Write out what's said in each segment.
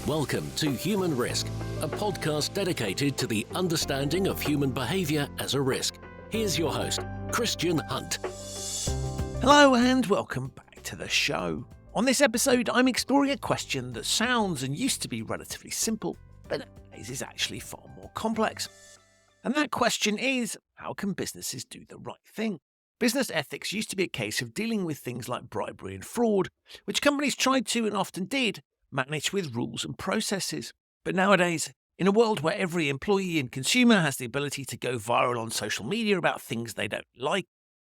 Welcome to Human Risk, a podcast dedicated to the understanding of human behaviour as a risk. Here's your host, Christian Hunt. Hello and welcome back to the show. On this episode, I'm exploring a question that sounds and used to be relatively simple, but nowadays is actually far more complex. And that question is, how can businesses do the right thing? Business ethics used to be a case of dealing with things like bribery and fraud, which companies tried to and often did manage with rules and processes. But nowadays, in a world where every employee and consumer has the ability to go viral on social media about things they don't like,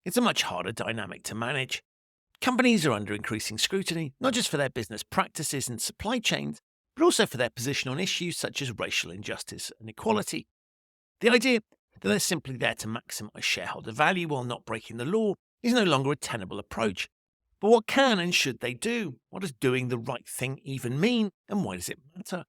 it's a much harder dynamic to manage. Companies are under increasing scrutiny, not just for their business practices and supply chains, but also for their position on issues such as racial injustice and equality. The idea that they're simply there to maximise shareholder value while not breaking the law is no longer a tenable approach. But what can and should they do? What does doing the right thing even mean, and why does it matter?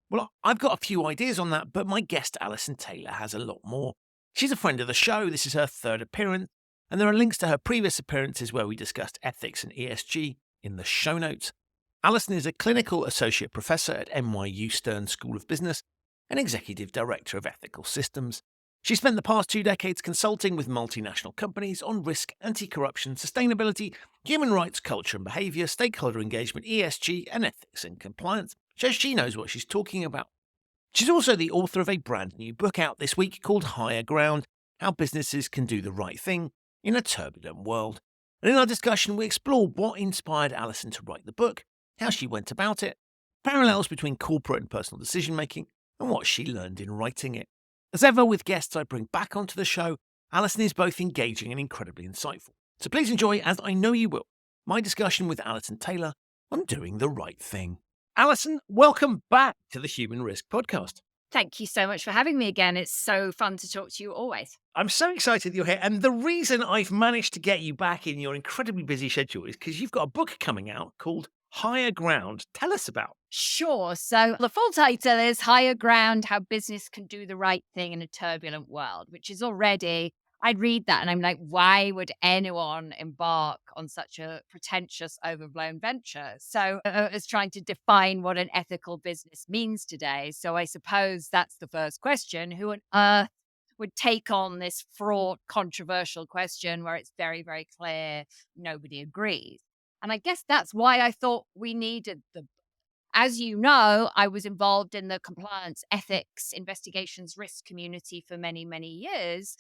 Well, I've got a few ideas on that, but my guest Alison Taylor has a lot more. She's a friend of the show, this is her third appearance, and there are links to her previous appearances where we discussed ethics and ESG in the show notes. Alison is a clinical associate professor at NYU-Stern School of Business and executive director of ethical systems. She spent the past 2 decades consulting with multinational companies on risk, anti-corruption, sustainability, human rights, culture and behaviour, stakeholder engagement, ESG, and ethics and compliance. So she knows what she's talking about. She's also the author of a brand new book out this week called Higher Ground, How Businesses Can Do the Right Thing in a Turbulent World. And in our discussion, we explore what inspired Alison to write the book, how she went about it, parallels between corporate and personal decision-making, and what she learned in writing it. As ever with guests I bring back onto the show, Alison is both engaging and incredibly insightful. So please enjoy, as I know you will, my discussion with Alison Taylor on doing the right thing. Alison, welcome back to the Human Risk podcast. Thank you so much for having me again. It's so fun to talk to you always. I'm so excited you're here. And the reason I've managed to get you back in your incredibly busy schedule is because you've got a book coming out called Higher Ground. Tell us about. Sure. So the full title is Higher Ground, How Business Can Do the Right Thing in a Turbulent World, which is already, I'd read that and I'm like, why would anyone embark on such a pretentious, overblown venture? So it's trying to define what an ethical business means today. So I suppose that's the first question. Who on earth would take on this fraught, controversial question where it's very, very clear nobody agrees? And I guess that's why I thought we needed the. As you know, I was involved in the compliance, ethics, investigations, risk community for many, many years.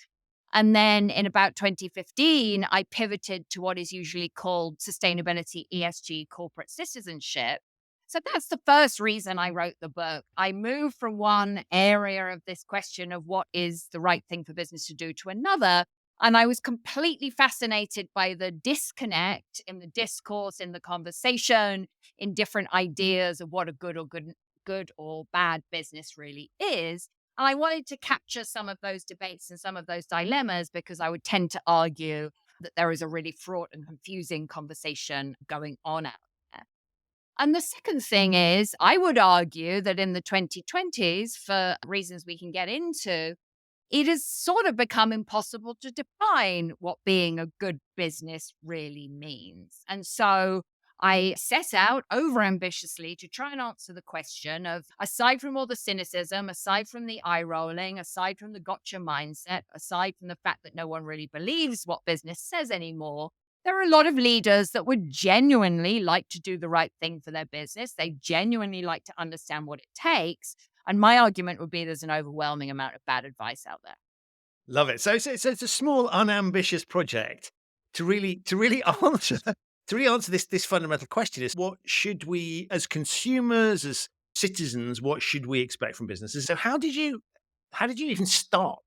And then in about 2015, I pivoted to what is usually called sustainability, ESG, corporate citizenship. So that's the first reason I wrote the book. I moved from one area of this question of what is the right thing for business to do to another. And I was completely fascinated by the disconnect in the discourse, in the conversation, in different ideas of what a good or bad business really is. And I wanted to capture some of those debates and some of those dilemmas because I would tend to argue that there is a really fraught and confusing conversation going on out there. And the second thing is, I would argue that in the 2020s, for reasons we can get into, it has sort of become impossible to define what being a good business really means. And so I set out overambitiously to try and answer the question of, aside from all the cynicism, aside from the eye rolling, aside from the gotcha mindset, aside from the fact that no one really believes what business says anymore, there are a lot of leaders that would genuinely like to do the right thing for their business. They genuinely like to understand what it takes. And my argument would be there's an overwhelming amount of bad advice out there. Love it. So it's a small, unambitious project to really answer this fundamental question: is what should we, as consumers, as citizens, what should we expect from businesses? So how did you even start?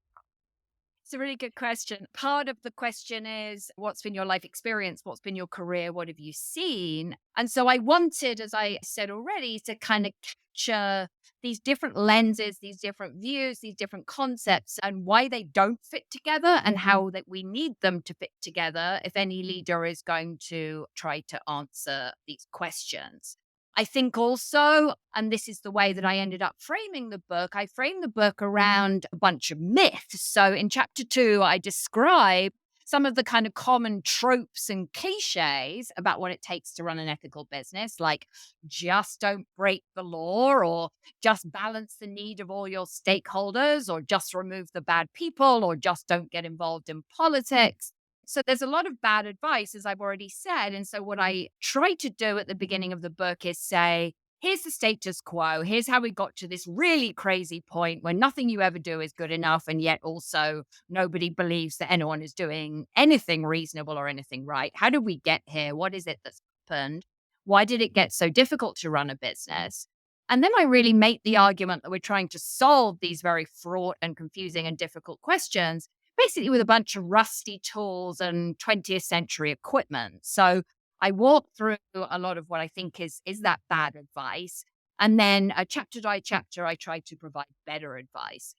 It's a really good question. Part of the question is, what's been your life experience? What's been your career? What have you seen? And so I wanted, as I said already, to kind of capture these different lenses, these different views, these different concepts, and why they don't fit together and how that we need them to fit together if any leader is going to try to answer these questions. I think also, and this is the way that I ended up framing the book, I framed the book around a bunch of myths. So in chapter 2, I describe some of the kind of common tropes and cliches about what it takes to run an ethical business, like just don't break the law, or just balance the need of all your stakeholders, or just remove the bad people, or just don't get involved in politics. So there's a lot of bad advice, as I've already said. And so what I try to do at the beginning of the book is say, here's the status quo. Here's how we got to this really crazy point where nothing you ever do is good enough. And yet also nobody believes that anyone is doing anything reasonable or anything right. How did we get here? What is it that's happened? Why did it get so difficult to run a business? And then I really make the argument that we're trying to solve these very fraught and confusing and difficult questions, basically with a bunch of rusty tools and 20th century equipment. So I walk through a lot of what I think is that bad advice. And then chapter by chapter, I try to provide better advice.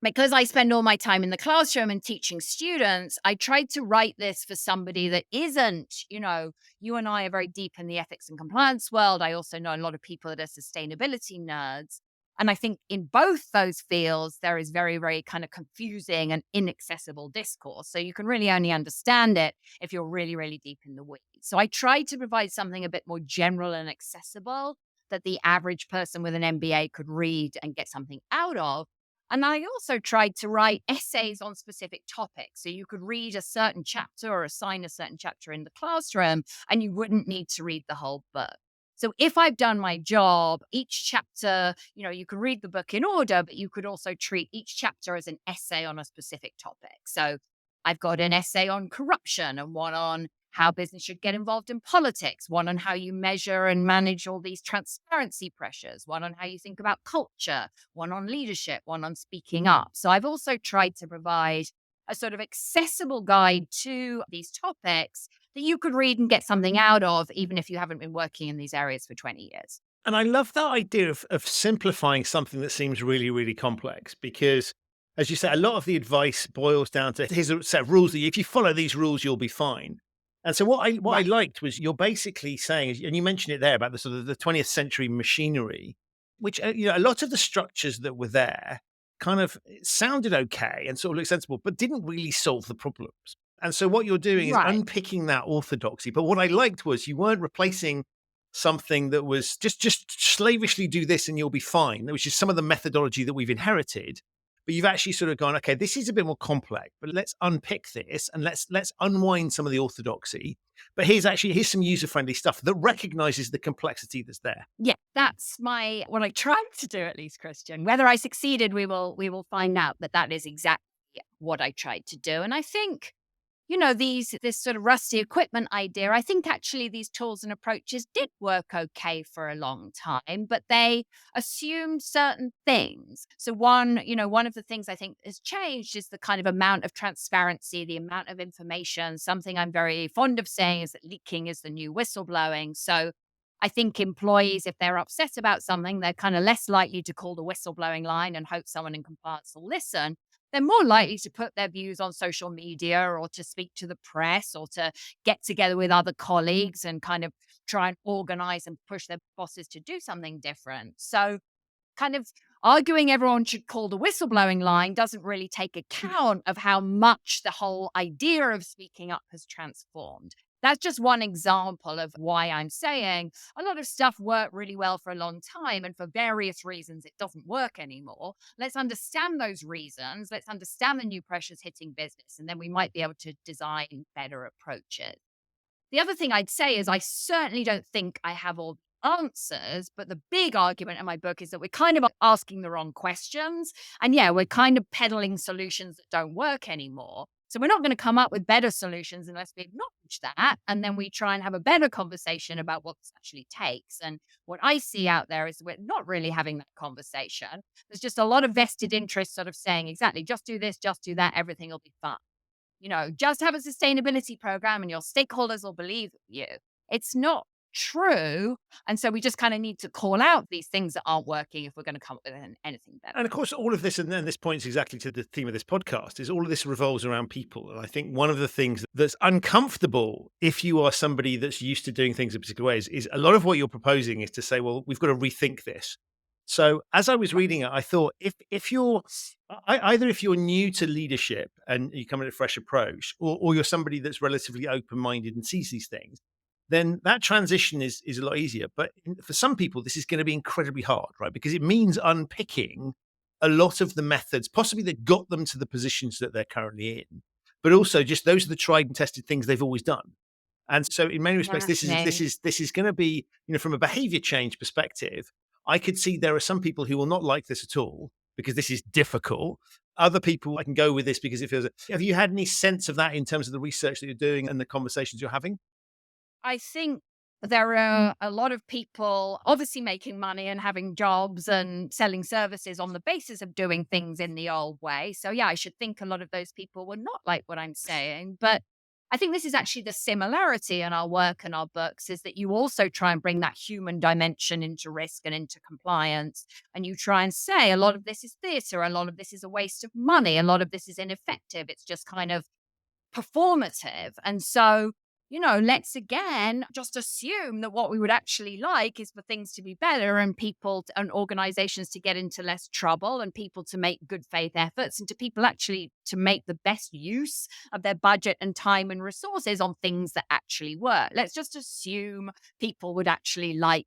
Because I spend all my time in the classroom and teaching students, I tried to write this for somebody that isn't, you and I are very deep in the ethics and compliance world. I also know a lot of people that are sustainability nerds. And I think in both those fields, there is very, very kind of confusing and inaccessible discourse. So you can really only understand it if you're really, really deep in the weeds. So I tried to provide something a bit more general and accessible that the average person with an MBA could read and get something out of. And I also tried to write essays on specific topics. So you could read a certain chapter or assign a certain chapter in the classroom, and you wouldn't need to read the whole book. So if I've done my job, each chapter, you can read the book in order, but you could also treat each chapter as an essay on a specific topic. So I've got an essay on corruption and one on how business should get involved in politics, one on how you measure and manage all these transparency pressures, one on how you think about culture, one on leadership, one on speaking up. So I've also tried to provide a sort of accessible guide to these topics that you could read and get something out of, even if you haven't been working in these areas for 20 years. And I love that idea of simplifying something that seems really, really complex, because, as you say, a lot of the advice boils down to, here's a set of rules that if you follow these rules, you'll be fine. And so what I liked was you're basically saying, and you mentioned it there about the sort of the 20th century machinery, which, a lot of the structures that were there kind of sounded okay and sort of looked sensible, but didn't really solve the problems. And so what you're doing is unpicking that orthodoxy. But what I liked was you weren't replacing something that was just slavishly do this and you'll be fine, which is some of the methodology that we've inherited. But you've actually sort of gone, okay, this is a bit more complex, but let's unpick this and let's unwind some of the orthodoxy. But here's some user-friendly stuff that recognizes the complexity that's there. Yeah, that's what I tried to do, at least, Christian. Whether I succeeded, we will find out. But that is exactly what I tried to do. And I think, this sort of rusty equipment idea, I think actually these tools and approaches did work okay for a long time, but they assumed certain things. So one of the things I think has changed is the kind of amount of transparency, the amount of information. Something I'm very fond of saying is that leaking is the new whistleblowing. So I think employees, if they're upset about something, they're kind of less likely to call the whistleblowing line and hope someone in compliance will listen. They're more likely to put their views on social media or to speak to the press or to get together with other colleagues and kind of try and organize and push their bosses to do something different. So kind of arguing everyone should call the whistleblowing line doesn't really take account of how much the whole idea of speaking up has transformed. That's just one example of why I'm saying a lot of stuff worked really well for a long time, and for various reasons, it doesn't work anymore. Let's understand those reasons. Let's understand the new pressures hitting business, and then we might be able to design better approaches. The other thing I'd say is I certainly don't think I have all the answers, but the big argument in my book is that we're kind of asking the wrong questions. And yeah, we're kind of peddling solutions that don't work anymore. So we're not going to come up with better solutions unless we acknowledge that. And then we try and have a better conversation about what this actually takes. And what I see out there is we're not really having that conversation. There's just a lot of vested interest sort of saying, exactly, just do this, just do that, everything will be fine. Just have a sustainability program and your stakeholders will believe you. It's not true. And so we just kind of need to call out these things that aren't working if we're going to come up with anything better. And of course, all of this, and then this points exactly to the theme of this podcast, is all of this revolves around people. And I think one of the things that's uncomfortable if you are somebody that's used to doing things in particular ways is a lot of what you're proposing is to say, well, we've got to rethink this. So as I was reading it, I thought if you're either if you're new to leadership and you come at a fresh approach, or you're somebody that's relatively open minded and sees these things, then that transition is a lot easier. But for some people, this is going to be incredibly hard, right? Because it means unpicking a lot of the methods, possibly that got them to the positions that they're currently in, but also just those are the tried and tested things they've always done. And so in many respects, this is going to be, from a behavior change perspective, I could see there are some people who will not like this at all because this is difficult. Other people, I can go with this because it feels. Have you had any sense of that in terms of the research that you're doing and the conversations you're having? I think there are a lot of people obviously making money and having jobs and selling services on the basis of doing things in the old way. So, yeah, I should think a lot of those people will not like what I'm saying. But I think this is actually the similarity in our work and our books is that you also try and bring that human dimension into risk and into compliance. And you try and say a lot of this is this, or a lot of this is a waste of money. A lot of this is ineffective. It's just kind of performative. And so, let's again just assume that what we would actually like is for things to be better and and organizations to get into less trouble and people to make good faith efforts and to people actually to make the best use of their budget and time and resources on things that actually work. Let's just assume people would actually like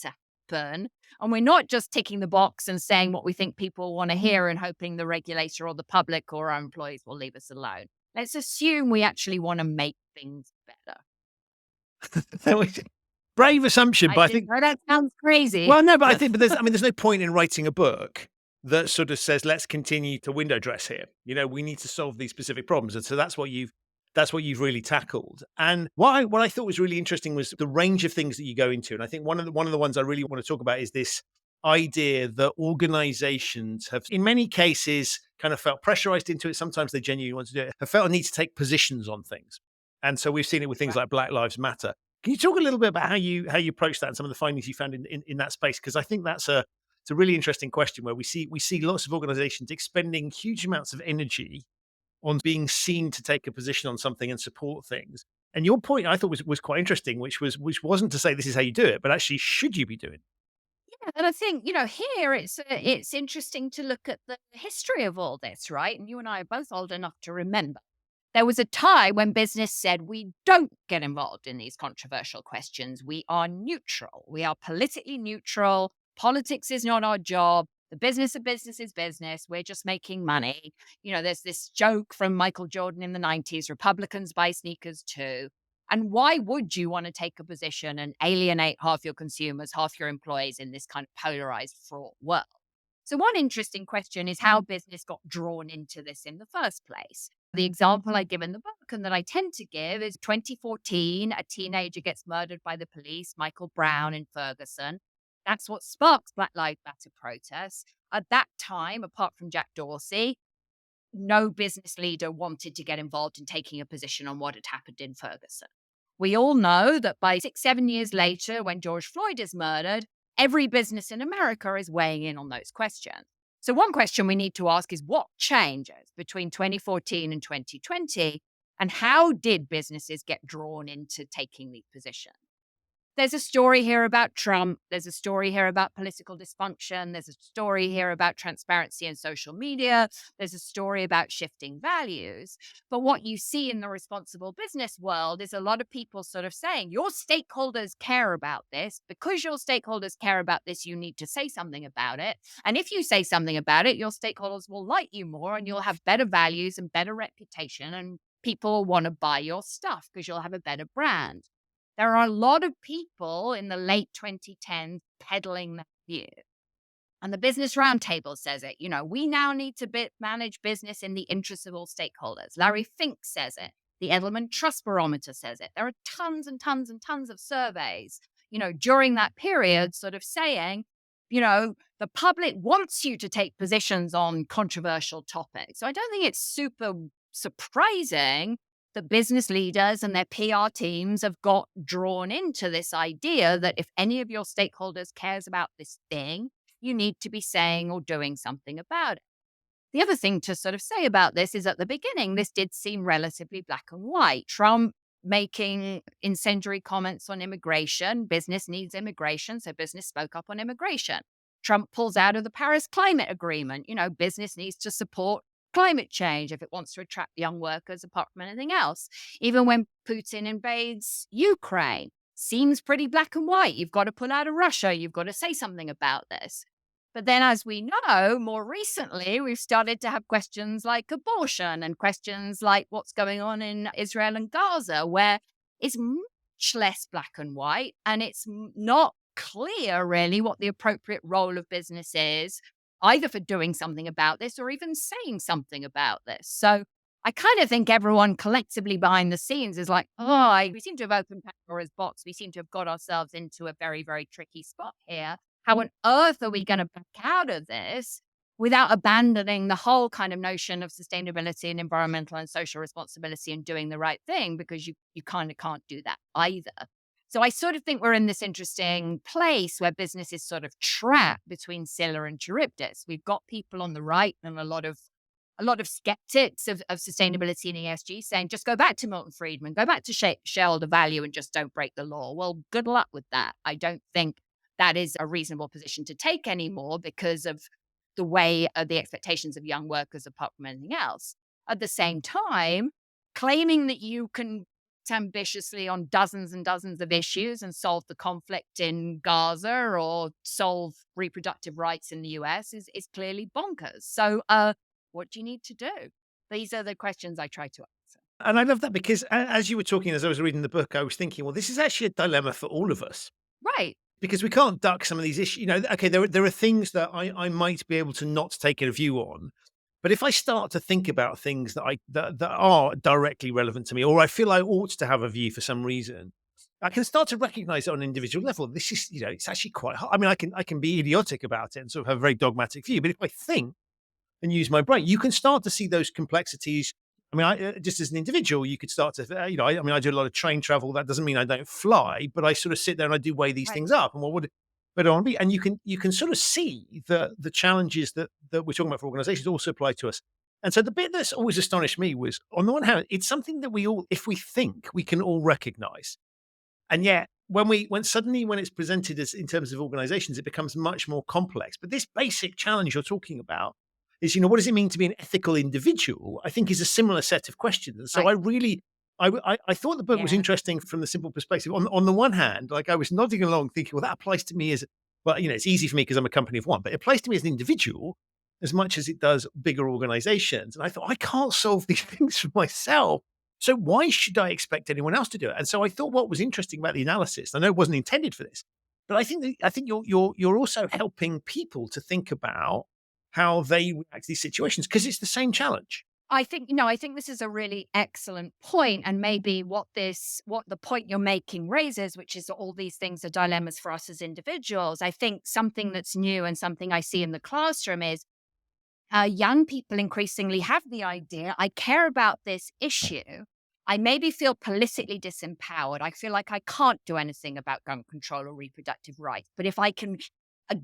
to happen. And we're not just ticking the box and saying what we think people want to hear and hoping the regulator or the public or our employees will leave us alone. Let's assume we actually want to make things better. That was brave assumption, but I think that sounds crazy. well, no, but I think, there's no point in writing a book that sort of says let's continue to window dress here. We need to solve these specific problems, and so that's what you've really tackled. And what I thought was really interesting was the range of things that you go into. And I think one of the ones I really want to talk about is this idea that organizations have, in many cases, kind of felt pressurized into it. Sometimes they genuinely want to do it, have felt a need to take positions on things. And so we've seen it with things like Black Lives Matter. Can you talk a little bit about how you approach that and some of the findings you found in that space? Because I think it's a really interesting question where we see lots of organizations expending huge amounts of energy on being seen to take a position on something and support things. And your point I thought was quite interesting, which wasn't to say this is how you do it, but actually should you be doing it? Yeah, and I think, here it's interesting to look at the history of all this, right? And you and I are both old enough to remember. There was a time when business said, we don't get involved in these controversial questions. We are neutral. We are politically neutral. Politics is not our job. The business of business is business. We're just making money. There's this joke from Michael Jordan in the 90s, Republicans buy sneakers too. And why would you want to take a position and alienate half your consumers, half your employees in this kind of polarized, fraught world? So one interesting question is how business got drawn into this in the first place. The example I give in the book and that I tend to give is 2014, a teenager gets murdered by the police, Michael Brown in Ferguson. That's what sparks Black Lives Matter protests. At that time, apart from Jack Dorsey, no business leader wanted to get involved in taking a position on what had happened in Ferguson. We all know that by 6-7 years later, when George Floyd is murdered, every business in America is weighing in on those questions. So one question we need to ask is what changes between 2014 and 2020, and how did businesses get drawn into taking these positions? There's a story here about Trump. There's a story here about political dysfunction. There's a story here about transparency and social media. There's a story about shifting values. But what you see in the responsible business world is a lot of people sort of saying, your stakeholders care about this. Because your stakeholders care about this, you need to say something about it. And if you say something about it, your stakeholders will like you more and you'll have better values and better reputation. And people will want to buy your stuff because you'll have a better brand. There are a lot of people in the late 2010s peddling that view. And the Business Roundtable says it. We now need to manage business in the interests of all stakeholders. Larry Fink says it. The Edelman Trust Barometer says it. There are tons and tons and tons of surveys, during that period sort of saying, the public wants you to take positions on controversial topics. So I don't think it's super surprising that business leaders and their PR teams have got drawn into this idea that if any of your stakeholders cares about this thing, you need to be saying or doing something about it. The other thing to sort of say about this is at the beginning, this did seem relatively black and white. Trump making incendiary comments on immigration. Business needs immigration, so business spoke up on immigration. Trump pulls out of the Paris Climate Agreement. Business needs to support climate change if it wants to attract young workers apart from anything else. Even when Putin invades Ukraine, seems pretty black and white. You've got to pull out of Russia. You've got to say something about this. But then, as we know, more recently, we've started to have questions like abortion and questions like what's going on in Israel and Gaza, where it's much less black and white, and it's not clear really what the appropriate role of business is, either for doing something about this or even saying something about this. So I kind of think everyone collectively behind the scenes is like, we seem to have opened Pandora's box. We seem to have got ourselves into a very, very tricky spot here. How on earth are we going to back out of this without abandoning the whole kind of notion of sustainability and environmental and social responsibility and doing the right thing? Because you kind of can't do that either. So I sort of think we're in this interesting place where business is sort of trapped between Scylla and Charybdis. We've got people on the right and a lot of skeptics of sustainability and ESG saying, just go back to Milton Friedman, go back to shareholder value and just don't break the law. Well, good luck with that. I don't think that is a reasonable position to take anymore because of the way the expectations of young workers apart from anything else. At the same time, claiming that you can ambitiously on dozens and dozens of issues and solve the conflict in Gaza or solve reproductive rights in the US is clearly bonkers. So what do you need to do? These are the questions I try to answer. And I love that because as you were talking, as I was reading the book, I was thinking, well, this is actually a dilemma for all of us. Right. Because we can't duck some of these issues. Okay, there are things that I might be able to not take a view on. But if I start to think about things that are directly relevant to me, or I feel I ought to have a view for some reason, I can start to recognize it on an individual level. This is, it's actually quite hard. I mean, I can be idiotic about it and sort of have a very dogmatic view. But if I think and use my brain, you can start to see those complexities. I mean, just as an individual, you could start to, I do a lot of train travel. That doesn't mean I don't fly, but I sort of sit there and I do weigh these things up. And what would it on be? And you can sort of see the challenges that we're talking about for organizations also apply to us. And so the bit that's always astonished me was, on the one hand, it's something that we all, if we think, we can all recognize. And yet, when it's presented as in terms of organizations, it becomes much more complex. But this basic challenge you're talking about is, what does it mean to be an ethical individual? I think is a similar set of questions. And so I thought the book was interesting from the simple perspective. On the one hand, like I was nodding along thinking, well, that applies to me as, well, it's easy for me because I'm a company of one, but it applies to me as an individual as much as it does bigger organizations. And I thought, I can't solve these things for myself. So why should I expect anyone else to do it? And so I thought what was interesting about the analysis, I know it wasn't intended for this, but I think you're also helping people to think about how they react to these situations, because it's the same challenge. I think this is a really excellent point, and maybe what the point you're making raises, which is all these things are dilemmas for us as individuals. I think something that's new and something I see in the classroom is young people increasingly have the idea, I care about this issue. I maybe feel politically disempowered. I feel like I can't do anything about gun control or reproductive rights. But if I can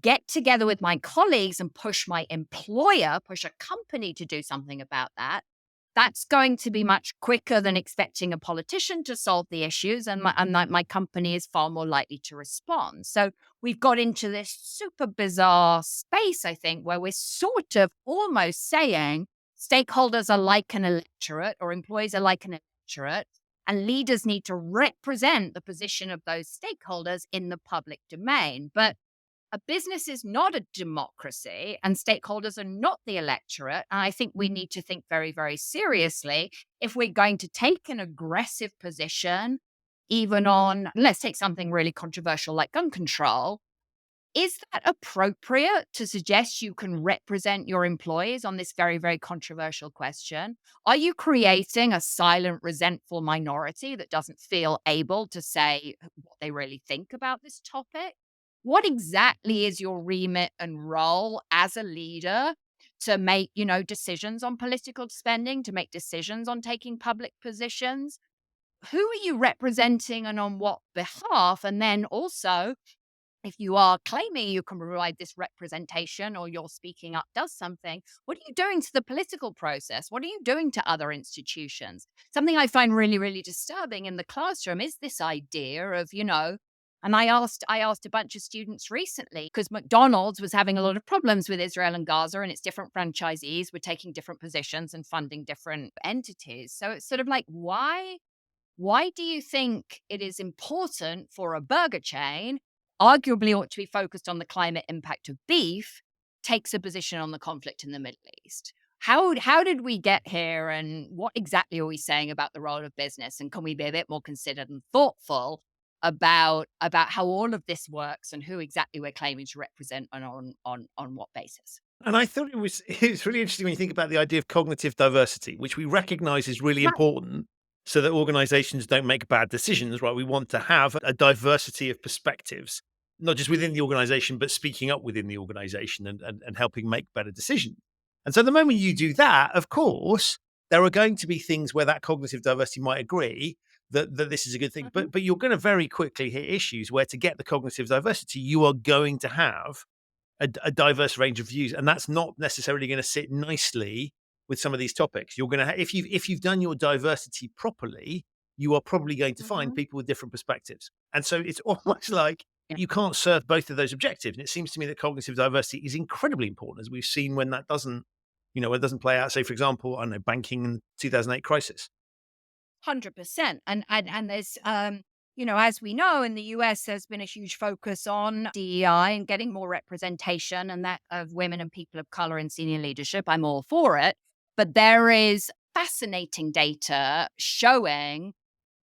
get together with my colleagues and push my employer, push a company to do something about that, that's going to be much quicker than expecting a politician to solve the issues. And my company is far more likely to respond. So we've got into this super bizarre space, I think, where we're sort of almost saying stakeholders are like an electorate or employees are like an electorate, and leaders need to represent the position of those stakeholders in the public domain. But a business is not a democracy and stakeholders are not the electorate. And I think we need to think very, very seriously if we're going to take an aggressive position, even on, let's take something really controversial like gun control. Is that appropriate to suggest you can represent your employees on this very, very controversial question? Are you creating a silent, resentful minority that doesn't feel able to say what they really think about this topic? What exactly is your remit and role as a leader to make, decisions on political spending, to make decisions on taking public positions? Who are you representing and on what behalf? And then also, if you are claiming you can provide this representation or your speaking up does something, what are you doing to the political process? What are you doing to other institutions? Something I find really, really disturbing in the classroom is this idea of, And I asked a bunch of students recently because McDonald's was having a lot of problems with Israel and Gaza, and its different franchisees were taking different positions and funding different entities. So it's sort of like, why do you think it is important for a burger chain, arguably ought to be focused on the climate impact of beef, takes a position on the conflict in the Middle East? How did we get here, and what exactly are we saying about the role of business? And can we be a bit more considered and thoughtful about how all of this works and who exactly we're claiming to represent and on what basis? And I thought it's really interesting when you think about the idea of cognitive diversity, which we recognize is really Right. important so that organizations don't make bad decisions, right? We want to have a diversity of perspectives, not just within the organization, but speaking up within the organization and helping make better decisions. And so the moment you do that, of course, there are going to be things where that cognitive diversity might agree that this is a good thing. Mhm. But you're going to very quickly hit issues where to get the cognitive diversity, you are going to have a diverse range of views, and that's not necessarily going to sit nicely with some of these topics. You're going to if you've done your diversity properly, you are probably going to find Mhm. people with different perspectives, and so it's almost like Yeah. you can't serve both of those objectives. And it seems to me that cognitive diversity is incredibly important, as we've seen when that doesn't, when it doesn't play out. Say, for example, I don't know, banking in 2008 crisis. 100%. And there's as we know, in the US, there's been a huge focus on DEI and getting more representation and that of women and people of color in senior leadership. I'm all for it. But there is fascinating data showing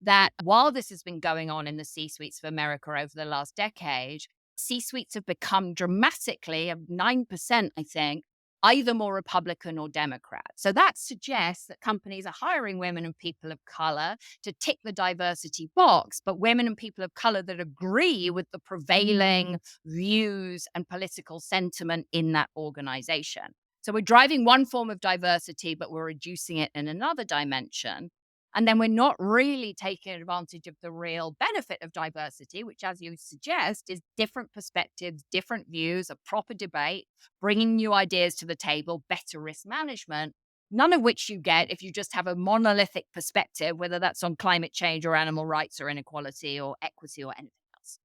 that while this has been going on in the C suites of America over the last decade, C suites have become dramatically, of 9%, I think, either more Republican or Democrat. So that suggests that companies are hiring women and people of color to tick the diversity box, but women and people of color that agree with the prevailing views and political sentiment in that organization. So we're driving one form of diversity, but we're reducing it in another dimension. And then we're not really taking advantage of the real benefit of diversity, which, as you suggest, is different perspectives, different views, a proper debate, bringing new ideas to the table, better risk management, none of which you get if you just have a monolithic perspective, whether that's on climate change or animal rights or inequality or equity or anything else.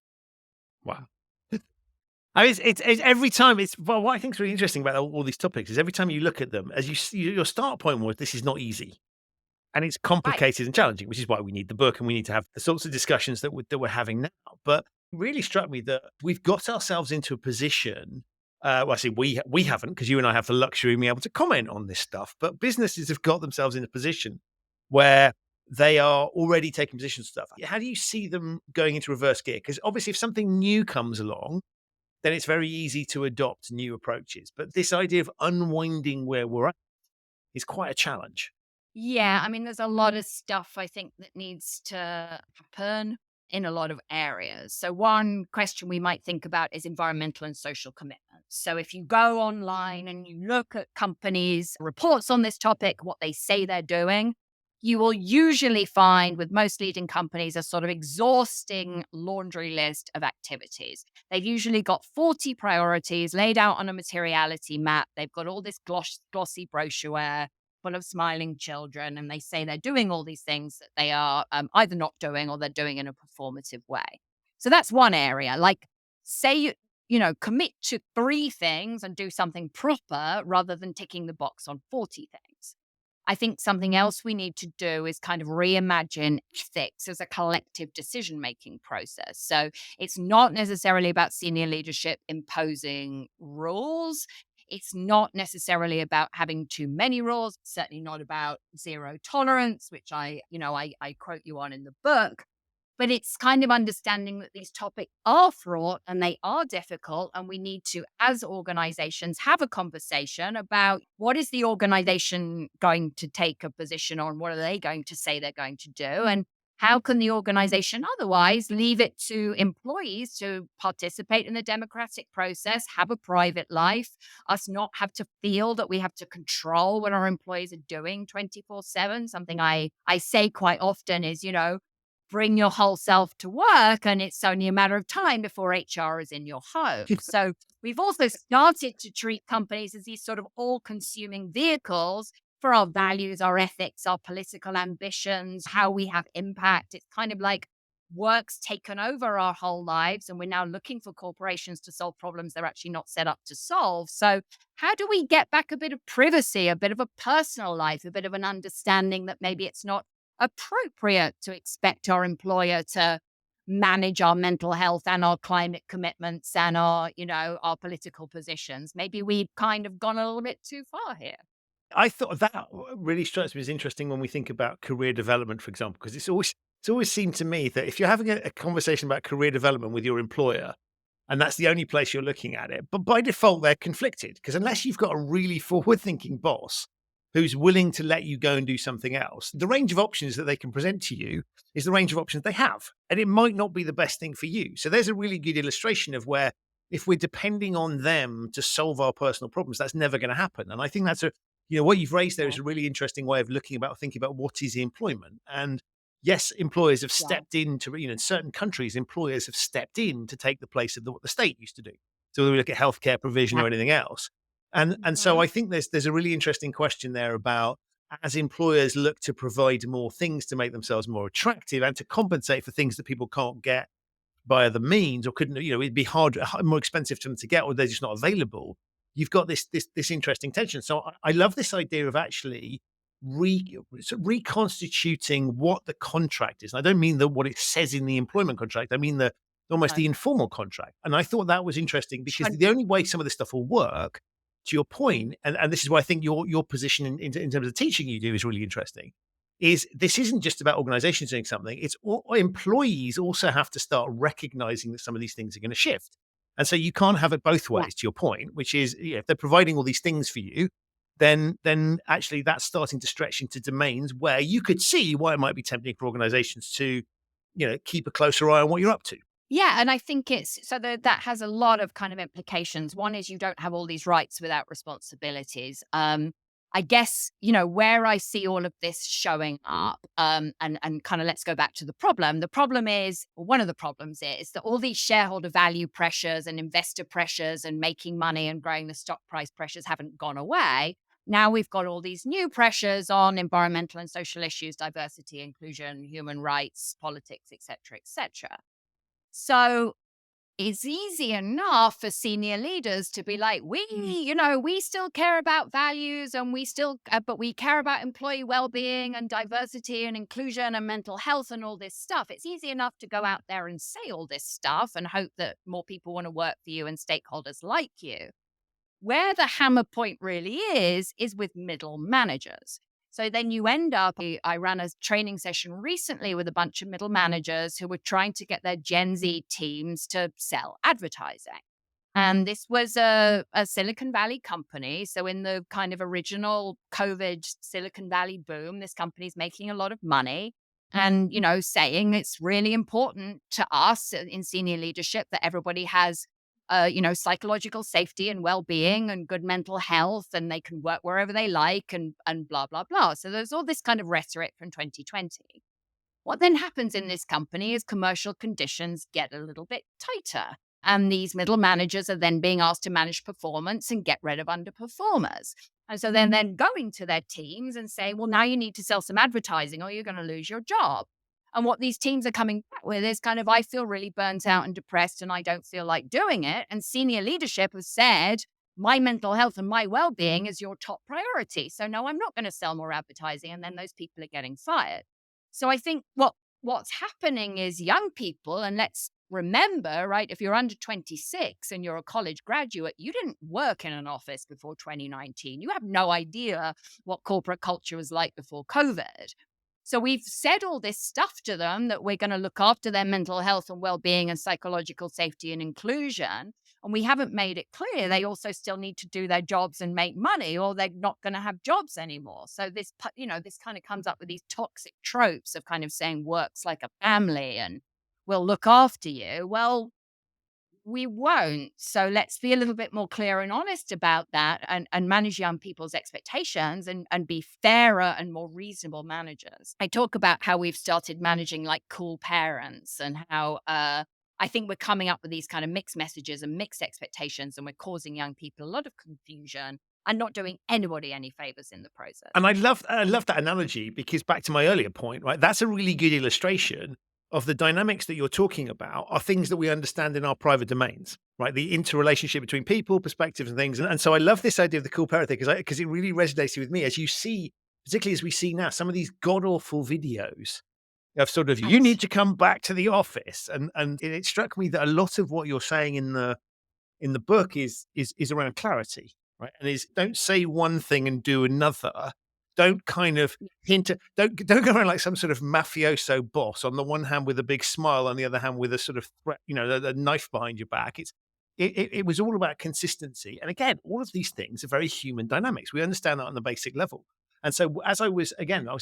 Wow. I mean, it's every time. It's well, what I think is really interesting about all these topics is every time you look at them, as you see, your start point was this is not easy. And it's Right. complicated and challenging, which is why we need the book and we need to have the sorts of discussions that we're having now. But it really struck me that we've got ourselves into a position. Well, I say we haven't, because you and I have the luxury of being able to comment on this stuff. But businesses have got themselves in a position where they are already taking positions on stuff. How do you see them going into reverse gear? Because obviously, if something new comes along, then it's very easy to adopt new approaches. But this idea of unwinding where we're at is quite a challenge. Yeah, I mean, there's a lot of stuff I think that needs to happen in a lot of areas. So, one question we might think about is environmental and social commitments. So, if you go online and you look at companies' reports on this topic, what they say they're doing, you will usually find with most leading companies a sort of exhausting laundry list of activities. They've usually got 40 priorities laid out on a materiality map. They've got all this glossy brochure full of smiling children, and they say they're doing all these things that they are either not doing or they're doing in a performative way. So that's one area. Like, say commit to 3 things and do something proper rather than ticking the box on 40 things. I think something else we need to do is kind of reimagine ethics as a collective decision making process. So it's not necessarily about senior leadership imposing rules. It's not necessarily about having too many rules, certainly not about zero tolerance, which I quote you on in the book. But it's kind of understanding that these topics are fraught and they are difficult. And we need to, as organizations, have a conversation about what is the organization going to take a position on? What are they going to say they're going to do? And how can the organization otherwise leave it to employees to participate in the democratic process, have a private life, us not have to feel that we have to control what our employees are doing 24/7? Something I say quite often is, bring your whole self to work and it's only a matter of time before HR is in your home. So we've also started to treat companies as these sort of all-consuming vehicles for our values, our ethics, our political ambitions, how we have impact. It's kind of like work's taken over our whole lives, and we're now looking for corporations to solve problems they're actually not set up to solve. So how do we get back a bit of privacy, a bit of a personal life, a bit of an understanding that maybe it's not appropriate to expect our employer to manage our mental health and our climate commitments and our, our political positions? Maybe we've kind of gone a little bit too far here. I thought that really strikes me as interesting when we think about career development, for example, because it's always seemed to me that if you're having a conversation about career development with your employer, and that's the only place you're looking at it, but by default they're conflicted, because unless you've got a really forward-thinking boss who's willing to let you go and do something else, the range of options that they can present to you is the range of options they have, and it might not be the best thing for you. So there's a really good illustration of where if we're depending on them to solve our personal problems, that's never going to happen. And I think that's what you've raised there is a really interesting way of thinking about what is employment. And yes, employers have Yeah. stepped into, in certain countries, employers have stepped in to take the place of what the state used to do. So whether we look at healthcare provision or anything else. And so I think there's a really interesting question there about, as employers look to provide more things to make themselves more attractive and to compensate for things that people can't get by other means or couldn't, it'd be more expensive to them to get, or they're just not available. You've got this interesting tension. So I love this idea of actually reconstituting what the contract is. And I don't mean what it says in the employment contract. I mean almost the informal contract. And I thought that was interesting because the only way some of this stuff will work, to your point, and this is why I think your position in terms of the teaching you do is really interesting, is this isn't just about organizations doing something. It's employees also have to start recognizing that some of these things are going to shift. And so you can't have it both ways, to your point, which is if they're providing all these things for you, then actually that's starting to stretch into domains where you could see why it might be tempting for organizations to, keep a closer eye on what you're up to. Yeah, and I think that has a lot of kind of implications. One is you don't have all these rights without responsibilities. I guess, where I see all of this showing up, and kind of let's go back to the problem. The problem is, or one of the problems is that all these shareholder value pressures and investor pressures and making money and growing the stock price pressures haven't gone away. Now we've got all these new pressures on environmental and social issues, diversity, inclusion, human rights, politics, et cetera, et cetera. So it's easy enough for senior leaders to be like, we still care about values and but we care about employee well-being and diversity and inclusion and mental health and all this stuff. It's easy enough to go out there and say all this stuff and hope that more people want to work for you and stakeholders like you. Where the hammer point really is with middle managers. So then you end up, I ran a training session recently with a bunch of middle managers who were trying to get their Gen Z teams to sell advertising. And this was a Silicon Valley company. So in the kind of original COVID Silicon Valley boom, this company's making a lot of money and, saying it's really important to us in senior leadership that everybody has psychological safety and well-being and good mental health, and they can work wherever they like and blah, blah, blah. So there's all this kind of rhetoric from 2020. What then happens in this company is commercial conditions get a little bit tighter. And these middle managers are then being asked to manage performance and get rid of underperformers. And so then going to their teams and saying, well, now you need to sell some advertising or you're going to lose your job. And what these teams are coming back with is kind of, I feel really burnt out and depressed and I don't feel like doing it. And senior leadership has said, my mental health and my well-being is your top priority. So no, I'm not going to sell more advertising. And then those people are getting fired. So I think what's happening is young people, and let's remember, right, if you're under 26 and you're a college graduate, you didn't work in an office before 2019. You have no idea what corporate culture was like before COVID. So we've said all this stuff to them that we're going to look after their mental health and well-being and psychological safety and inclusion. And we haven't made it clear they also still need to do their jobs and make money or they're not going to have jobs anymore. So this kind of comes up with these toxic tropes of kind of saying work's like a family and we'll look after you. Well, we won't. So let's be a little bit more clear and honest about that and manage young people's expectations and be fairer and more reasonable managers. I talk about how we've started managing like cool parents and how I think we're coming up with these kind of mixed messages and mixed expectations, and we're causing young people a lot of confusion and not doing anybody any favors in the process. And I love that analogy because back to my earlier point, right? That's a really good illustration of the dynamics that you're talking about are things that we understand in our private domains, right? The interrelationship between people, perspectives, and things. And so I love this idea of the cool parrot thing because it really resonates with me as you see, particularly as we see now, some of these god awful videos of sort of you Right. need to come back to the office, and it struck me that a lot of what you're saying in the book is around clarity, right? And is don't say one thing and do another. Don't kind of hint at, don't go around like some sort of mafioso boss on the one hand with a big smile, on the other hand with a sort of threat, a knife behind your back. It was all about consistency. And again, all of these things are very human dynamics. We understand that on the basic level. And so as I was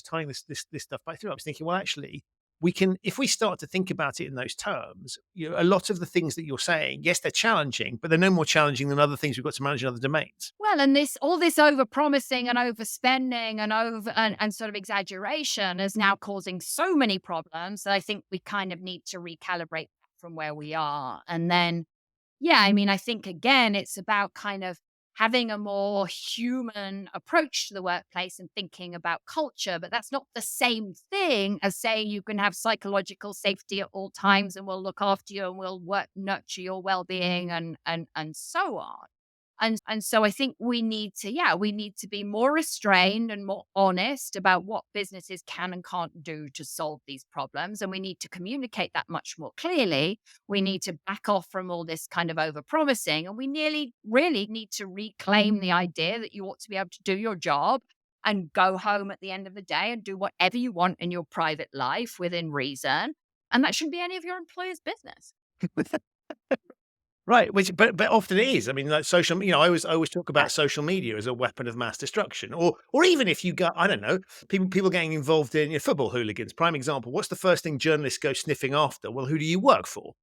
tying this stuff back through, I was thinking, well, actually, we can, if we start to think about it in those terms, a lot of the things that you're saying, yes, they're challenging, but they're no more challenging than other things we've got to manage in other domains. Well, and all this over promising and overspending and sort of exaggeration is now causing so many problems that I think we kind of need to recalibrate from where we are. And then, yeah, I mean, I think again, it's about kind of having a more human approach to the workplace and thinking about culture, but that's not the same thing as saying you can have psychological safety at all times and we'll look after you and we'll nurture your well-being and so on. And so I think we need to be more restrained and more honest about what businesses can and can't do to solve these problems. And we need to communicate that much more clearly. We need to back off from all this kind of over promising. And we nearly really need to reclaim the idea that you ought to be able to do your job and go home at the end of the day and do whatever you want in your private life within reason. And that shouldn't be any of your employer's business. Right, which but often it is. I mean, like social, I always talk about social media as a weapon of mass destruction, or even if you got, I don't know, people getting involved in football hooligans. Prime example. What's the first thing journalists go sniffing after? Well, who do you work for?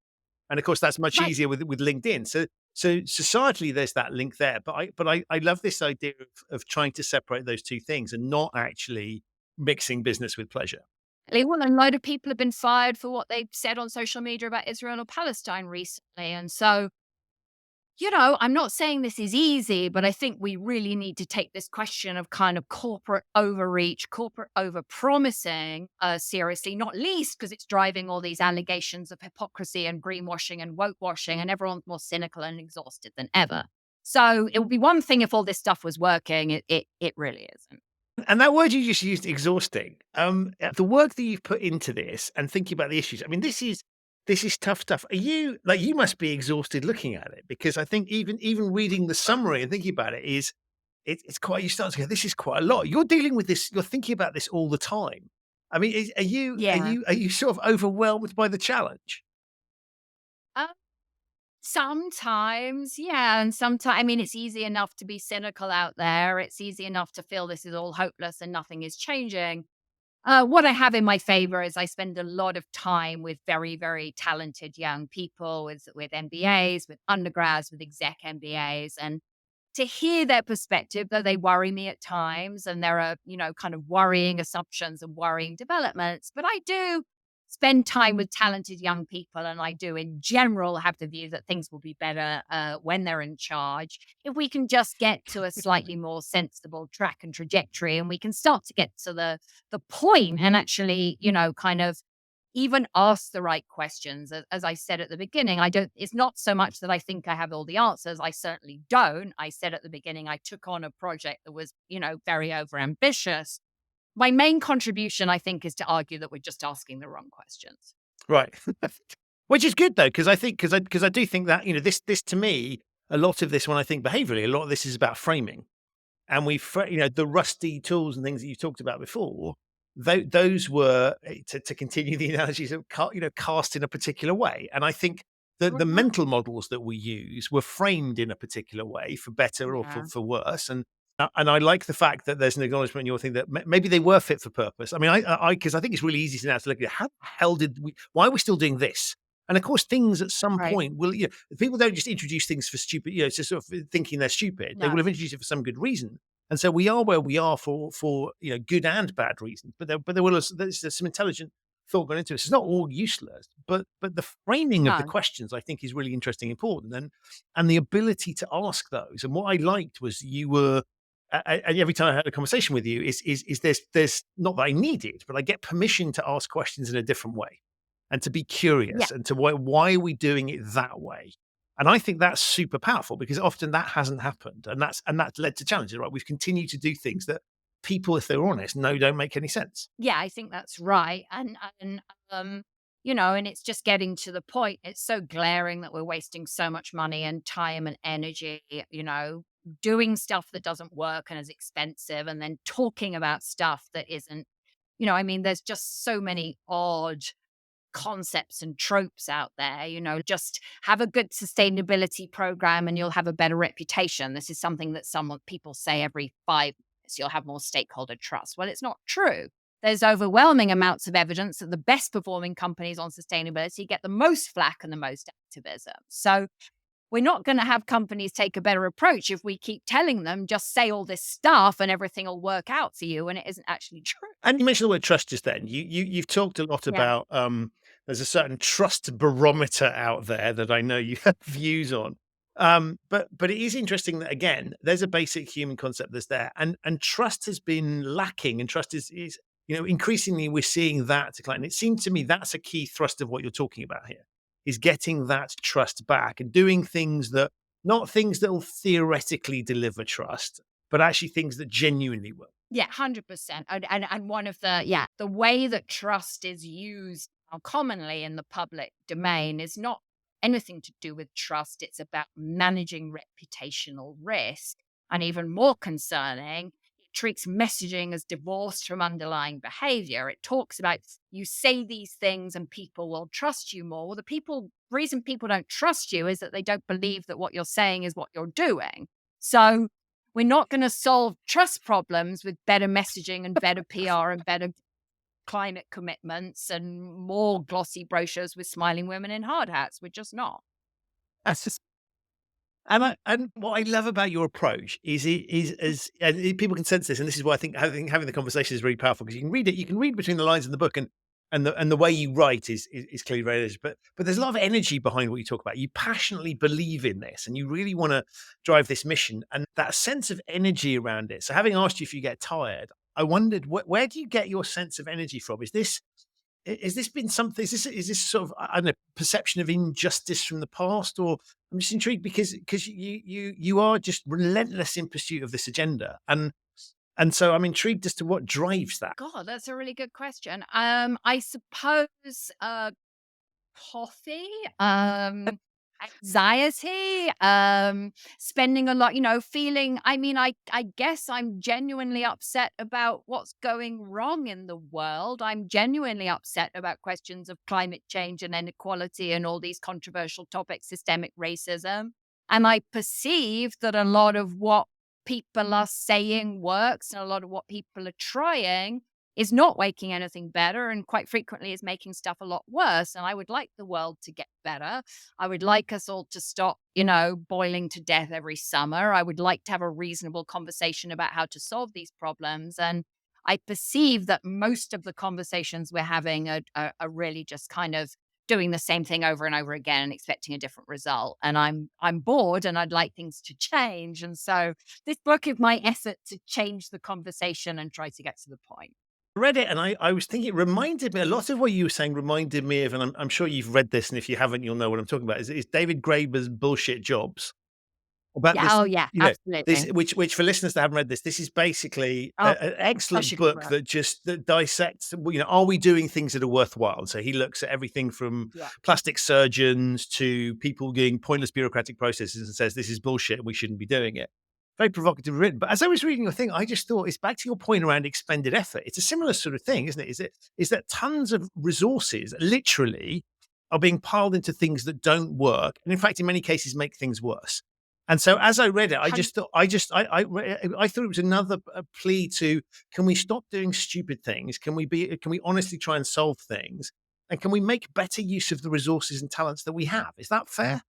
And of course, that's much Right. easier with LinkedIn. So societally, there's that link there. But I love this idea of trying to separate those two things and not actually mixing business with pleasure. Well, and a load of people have been fired for what they said on social media about Israel or Palestine recently. And so, I'm not saying this is easy, but I think we really need to take this question of kind of corporate overreach, corporate overpromising seriously, not least because it's driving all these allegations of hypocrisy and greenwashing and woke washing, and everyone's more cynical and exhausted than ever. So it would be one thing if all this stuff was working. It really isn't. And that word you just used, exhausting. The work that you've put into this and thinking about the issues. I mean, this is tough stuff. Are you like you must be exhausted looking at it because I think even reading the summary and thinking about it it's quite. You start to go, this is quite a lot. You're dealing with this. You're thinking about this all the time. I mean, Yeah. are you sort of overwhelmed by the challenge? Sometimes, yeah. And sometimes, I mean, it's easy enough to be cynical out there. It's easy enough to feel this is all hopeless and nothing is changing. What I have in my favor is I spend a lot of time with very, very talented young people with MBAs, with undergrads, with exec MBAs. And to hear their perspective, though they worry me at times, and there are, kind of worrying assumptions and worrying developments, but I do spend time with talented young people, and I do, in general, have the view that things will be better when they're in charge. If we can just get to a slightly more sensible track and trajectory, and we can start to get to the point, and actually, kind of even ask the right questions. As I said at the beginning, it's not so much that I think I have all the answers. I certainly don't. I said at the beginning, I took on a project that was, very overambitious. My main contribution, I think, is to argue that we're just asking the wrong questions. Right. Which is good though, because I think because I do think that this to me a lot of this when I think behaviorally a lot of this is about framing. And the rusty tools and things that you talked about before, those were to continue the analogies of cast in a particular way. And I think the Mhm. mental models that we use were framed in a particular way for better or Yeah. for worse. And I like the fact that there's an acknowledgement in your thing that maybe they were fit for purpose. I mean, because I think it's really easy to now to look at how the hell why are we still doing this? And of course, things at some Right. point will, people don't just introduce things for stupid, to sort of thinking they're stupid. They No. will have introduced it for some good reason. And so we are where we are for good and bad reasons. But there's some intelligent thought gone into it. It's not all useless, but the framing of the No. questions I think is really interesting, important, and the ability to ask those. And what I liked was you were. And every time I had a conversation with you, is there's not that I need it, but I get permission to ask questions in a different way. and to be Yeah. curious and to why are we doing it that way? And I think that's super powerful because often that hasn't happened, and that's led to challenges, right? We've continued to do things that people, if they're honest, know don't make any sense. Yeah, I think that's right. And and it's just getting to the point. It's so glaring that we're wasting so much money and time and energy, doing stuff that doesn't work and is expensive, and then talking about stuff that isn't, there's just so many odd concepts and tropes out there. Just have a good sustainability program and you'll have a better reputation. This is something that some people say every 5 minutes, you'll have more stakeholder trust. Well, it's not true. There's overwhelming amounts of evidence that the best performing companies on sustainability get the most flack and the most activism. So we're not going to have companies take a better approach if we keep telling them just say all this stuff and everything will work out for you, and it isn't actually true. And you mentioned the word trust just then. You've talked a lot Yeah. about there's a certain trust barometer out there that I know you have views on. But it is interesting that again, there's a basic human concept that's there, and trust has been lacking, and trust is increasingly we're seeing that decline. And it seems to me that's a key thrust of what you're talking about here is getting that trust back and doing things that not things that will theoretically deliver trust, but actually things that genuinely will. Yeah, 100%. And one of the way that trust is used now commonly in the public domain is not anything to do with trust. It's about managing reputational risk. And even more concerning, it treats messaging as divorced from underlying behavior. It talks about you say these things and people will trust you more. Well, reason people don't trust you is that they don't believe that what you're saying is what you're doing. So we're not going to solve trust problems with better messaging and better PR and better climate commitments and more glossy brochures with smiling women in hard hats. We're just not. That's just and what I love about your approach is it is as and people can sense this, and this is why I think having the conversation is really powerful because you can read it, you can read between the lines in the book, and the way you write is clearly very energetic. But there's a lot of energy behind what you talk about. You passionately believe in this, and you really want to drive this mission, and that sense of energy around it. So, having asked you if you get tired, I wondered where do you get your sense of energy from? Is this been something? Is this sort of I don't know perception of injustice from the past, or I'm just intrigued because you are just relentless in pursuit of this agenda, and so I'm intrigued as to what drives that. God, that's a really good question. I suppose coffee, anxiety, spending a lot, feeling, I guess I'm genuinely upset about what's going wrong in the world. I'm genuinely upset about questions of climate change and inequality and all these controversial topics, systemic racism. And I perceive that a lot of what people are saying works and a lot of what people are trying is not making anything better and quite frequently is making stuff a lot worse. And I would like the world to get better. I would like us all to stop, boiling to death every summer. I would like to have a reasonable conversation about how to solve these problems. And I perceive that most of the conversations we're having are really just kind of doing the same thing over and over again and expecting a different result. And I'm bored and I'd like things to change. And so this book is my effort to change the conversation and try to get to the point. Read it and I was thinking it reminded me a lot of what you were saying reminded me of, and I'm sure you've read this, and if you haven't, you'll know what I'm talking about. Is David Graeber's Bullshit Jobs about Yeah. this? Oh, yeah. This Absolutely. which for listeners that haven't read this, this is basically Oh, an excellent such a good book book. that dissects. Are we doing things that are worthwhile? So he looks at everything from Yeah. plastic surgeons to people doing pointless bureaucratic processes and says this is bullshit and we shouldn't be doing it. Very provocative written. But as I was reading your thing, I just thought it's back to your point around expended effort. It's a similar sort of thing, isn't it? Is that tons of resources literally are being piled into things that don't work, and in fact, in many cases, make things worse. And so, as I read it, I just thought, I thought it was another plea to: can we stop doing stupid things? Can we honestly try and solve things? And can we make better use of the resources and talents that we have? Is that fair?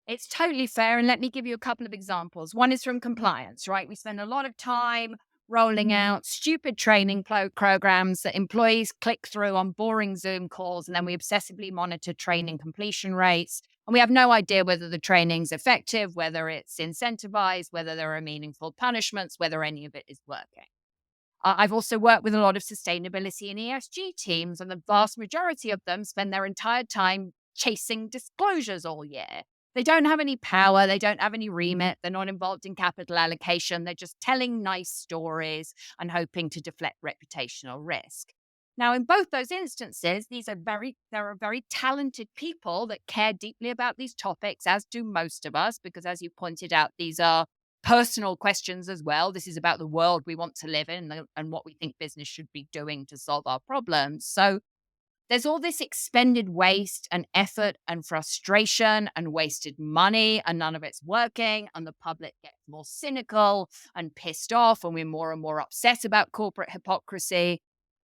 It's totally fair. And let me give you a couple of examples. One is from compliance, right? We spend a lot of time rolling out stupid training programs that employees click through on boring Zoom calls. And then we obsessively monitor training completion rates. And we have no idea whether the training's effective, whether it's incentivized, whether there are meaningful punishments, whether any of it is working. I've also worked with a lot of sustainability and ESG teams, and the vast majority of them spend their entire time chasing disclosures all year. They don't have any power. They don't have any remit. They're not involved in capital allocation. They're just telling nice stories and hoping to deflect reputational risk. Now, in both those instances, there are very talented people that care deeply about these topics, as do most of us, because as you pointed out, these are personal questions as well. This is about the world we want to live in and what we think business should be doing to solve our problems. So there's all this expended waste and effort and frustration and wasted money, and none of it's working. And the public gets more cynical and pissed off, and we're more and more upset about corporate hypocrisy.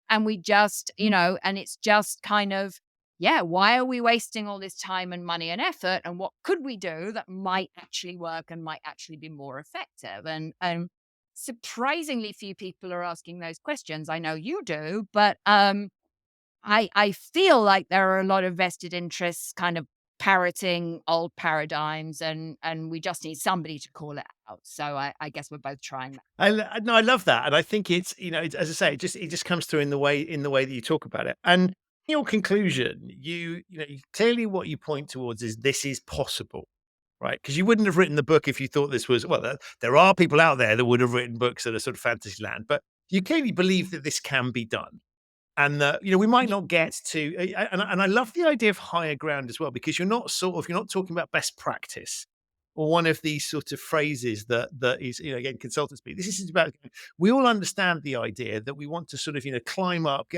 And we just, and it's just kind of, yeah, why are we wasting all this time and money and effort? And what could we do that might actually work and might actually be more effective? And surprisingly few people are asking those questions. I know you do, but I feel like there are a lot of vested interests kind of parroting old paradigms, and we just need somebody to call it out. So I guess we're both trying that. No, I love that, and I think it's as I say, it just comes through in the way that you talk about it. And in your conclusion, clearly what you point towards is this is possible, right? Because you wouldn't have written the book if you thought this was there are people out there that would have written books that are sort of fantasy land, but you clearly believe that this can be done. And that we might not get to, and I love the idea of higher ground as well, because you're not talking about best practice or one of these sort of phrases that is again consultant speak. This is about, we all understand the idea that we want to sort of climb up,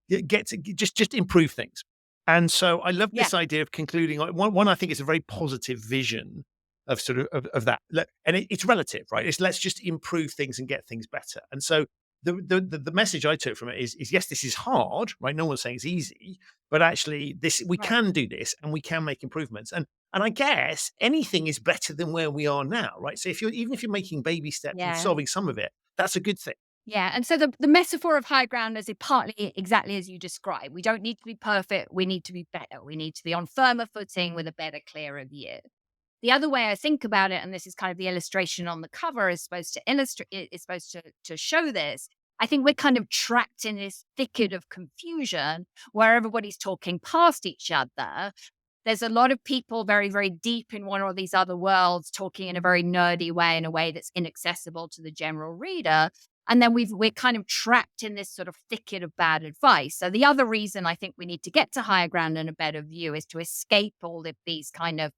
get to just improve things. And so I love this idea of concluding one. I think it's a very positive vision of sort of that, and it's relative, right? It's let's just improve things and get things better. And so the message I took from it is yes, this is hard, right? No one's saying it's easy, but actually we can do this and we can make improvements. And I guess anything is better than where we are now, right? So even if you're making baby steps and solving some of it, that's a good thing. Yeah. And so the metaphor of high ground is partly exactly as you described. We don't need to be perfect. We need to be better. We need to be on firmer footing with a better, clearer view. The other way I think about it, and this is kind of the illustration on the cover is supposed to illustrate, is supposed to show this. I think we're kind of trapped in this thicket of confusion where everybody's talking past each other. There's a lot of people very, very deep in one or these other worlds talking in a very nerdy way, in a way that's inaccessible to the general reader. And then we're kind of trapped in this sort of thicket of bad advice. So the other reason I think we need to get to higher ground and a better view is to escape all of these kind of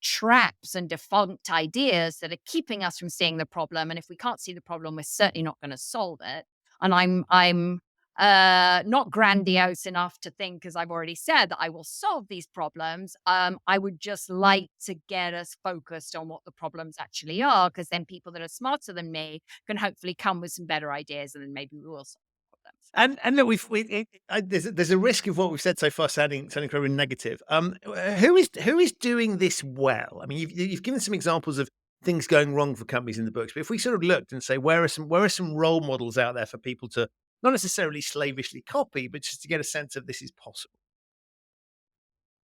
traps and defunct ideas that are keeping us from seeing the problem. And if we can't see the problem, we're certainly not going to solve it. And I'm not grandiose enough to think, as I've already said, that I will solve these problems. I would just like to get us focused on what the problems actually are, because then people that are smarter than me can hopefully come with some better ideas, and then maybe we will solve problems. And look, there's a risk of what we've said so far sounding very negative. Who is doing this well? I mean, you've given some examples of things going wrong for companies in the books, but if we sort of looked and say where are some role models out there for people to not necessarily slavishly copy, but just to get a sense of this is possible.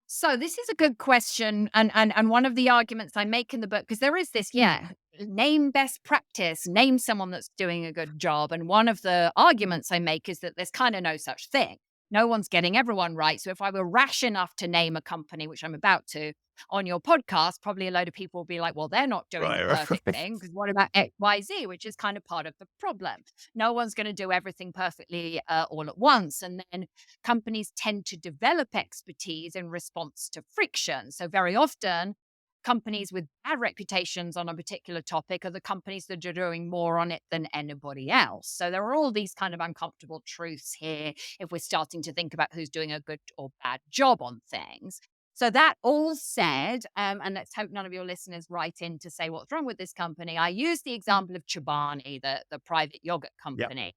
So this is a good question, and one of the arguments I make in the book, because there is this, name best practice, name someone that's doing a good job, and one of the arguments I make is that there's kind of no such thing. No one's getting everyone right. So if I were rash enough to name a company, which I'm about to, on your podcast, probably a load of people will be like, well, they're not doing the perfect thing, because what about X, Y, Z, which is kind of part of the problem. No one's going to do everything perfectly all at once. And then companies tend to develop expertise in response to friction. So very often, companies with bad reputations on a particular topic are the companies that are doing more on it than anybody else. So there are all these kind of uncomfortable truths here if we're starting to think about who's doing a good or bad job on things. So that all said, and let's hope none of your listeners write in to say what's wrong with this company. I use the example of Chobani, the private yogurt company.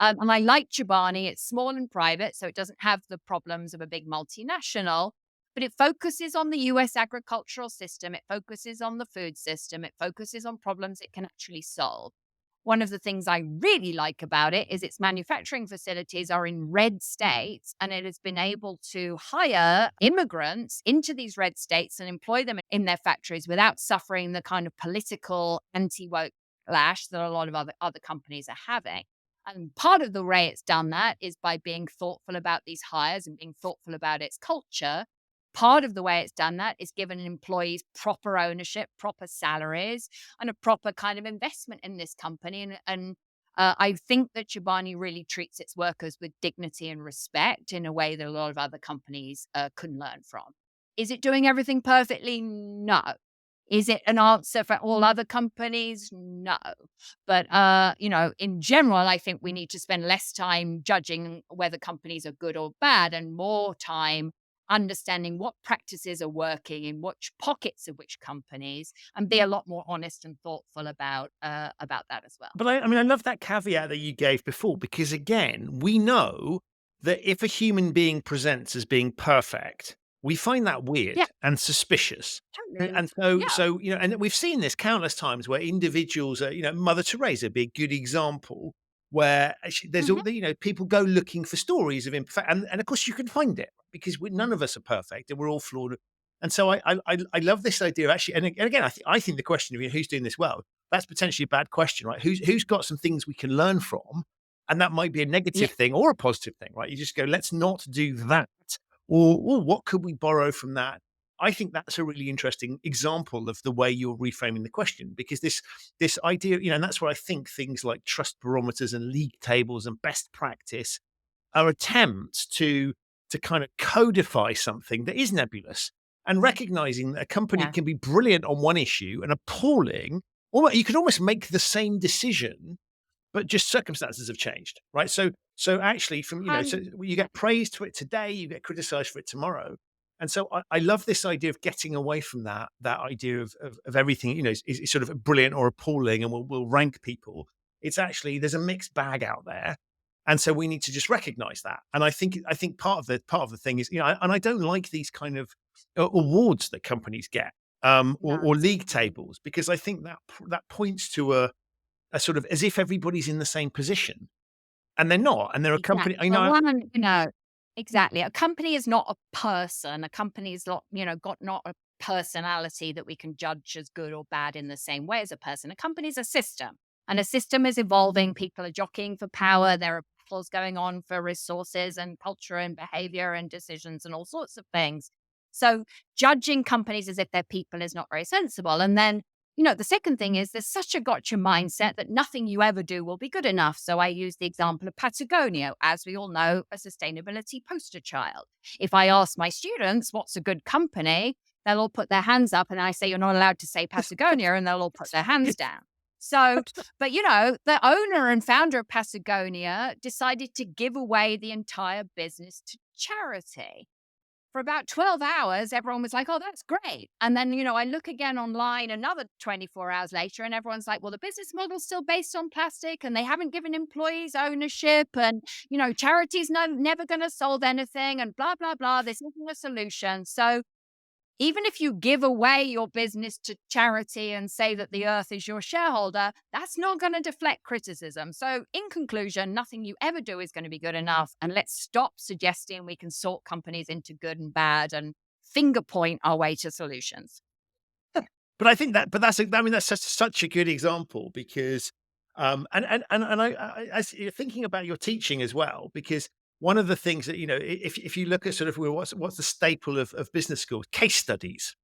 Yep. And I like Chobani. It's small and private, so it doesn't have the problems of a big multinational. But it focuses on the US agricultural system. It focuses on the food system. It focuses on problems it can actually solve. One of the things I really like about it is its manufacturing facilities are in red states, and it has been able to hire immigrants into these red states and employ them in their factories without suffering the kind of political anti-woke lash that a lot of other companies are having. And part of the way it's done that is by being thoughtful about these hires and being thoughtful about its culture. Part of the way it's done that is given employees proper ownership, proper salaries, and a proper kind of investment in this company. And I think that Chobani really treats its workers with dignity and respect in a way that a lot of other companies can learn from. Is it doing everything perfectly? No. Is it an answer for all other companies? No. But, in general, I think we need to spend less time judging whether companies are good or bad and more time understanding what practices are working in which pockets of which companies and be a lot more honest and thoughtful about that as well. But I mean, I love that caveat that you gave before, because again, we know that if a human being presents as being perfect, we find that Yeah, weird and suspicious. totally. And so, Yeah. and we've seen this countless times where individuals are, Mother Teresa would be a good example where there's Mhm. all the, people go looking for stories of imperfect, and of course you can find it because none of us are perfect and we're all flawed. And so I love this idea of actually, and again, I think the question of who's doing this well, that's potentially a bad question, right? Who's got some things we can learn from, and that might be a Yeah. negative thing or a positive thing, right? You just go, let's not do that, or what could we borrow from that? I think that's a really interesting example of the way you're reframing the question, because this idea, and that's where I think things like trust barometers and league tables and best practice are attempts to kind of codify something that is nebulous, and recognizing that a company Yeah. can be brilliant on one issue and appalling, or you could almost make the same decision, but just circumstances have changed, right? So actually, from so And you get praised for it today, you get criticized for it tomorrow. And so I love this idea of getting away from that idea of everything, is sort of brilliant or appalling, and we'll rank people. It's actually, there's a mixed bag out there. And so we need to just recognize that. And I think part of the thing is, and I don't like these kind of awards that companies get, no, or league tables, because I think that points to a sort of as if everybody's in the same position, and they're not. And they're a company, exactly. Well, exactly. A company is not a person. A company is not, got not a personality that we can judge as good or bad in the same way as a person. A company is a system, and a system is evolving. People are jockeying for power. There are battles going on for resources and culture and behavior and decisions and all sorts of things. So judging companies as if they're people is not very sensible. And then the second thing is there's such a gotcha mindset that nothing you ever do will be good enough. So I use the example of Patagonia, as we all know, a sustainability poster child. If I ask my students what's a good company, they'll all put their hands up and I say, you're not allowed to say Patagonia, and they'll all put their hands down. So, but the owner and founder of Patagonia decided to give away the entire business to charity for about 12 hours, everyone was like, oh, that's great. And then, I look again online another 24 hours later, and everyone's like, well, the business model's still based on plastic and they haven't given employees ownership. And, charity's never going to solve anything and blah, blah, blah. This isn't a solution. So even if you give away your business to charity and say that the earth is your shareholder, that's not going to deflect criticism. So, in conclusion, nothing you ever do is going to be good enough. And let's stop suggesting we can sort companies into good and bad and finger point our way to solutions. but I think that, but that's such a good example, because, as you're thinking about your teaching as well, because one of the things that, if you look at sort of, well, what's the staple of business schools, case studies.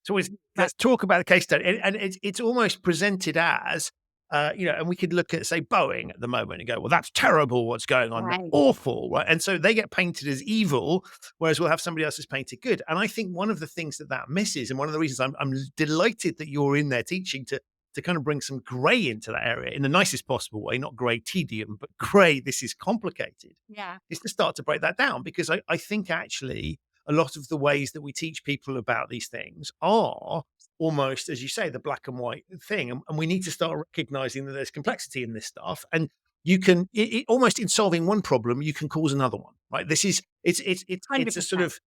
So Right. let's talk about a case study, and it's almost presented as, and we could look at, say, Boeing at the moment and go, well, that's terrible. What's going on? That's Right. awful, right? And so they get painted as evil, whereas we'll have somebody else who's painted good. And I think one of the things that misses, and one of the reasons I'm delighted that you're in there teaching to kind of bring some grey into that area in the nicest possible way, not grey tedium, but grey, this is complicated, Yeah. is to start to break that down, because I think actually a lot of the ways that we teach people about these things are almost, as you say, the black and white thing. And we need to start recognizing that there's complexity in this stuff. And you can, almost in solving one problem, you can cause another one, right? It's a sort 100%. of,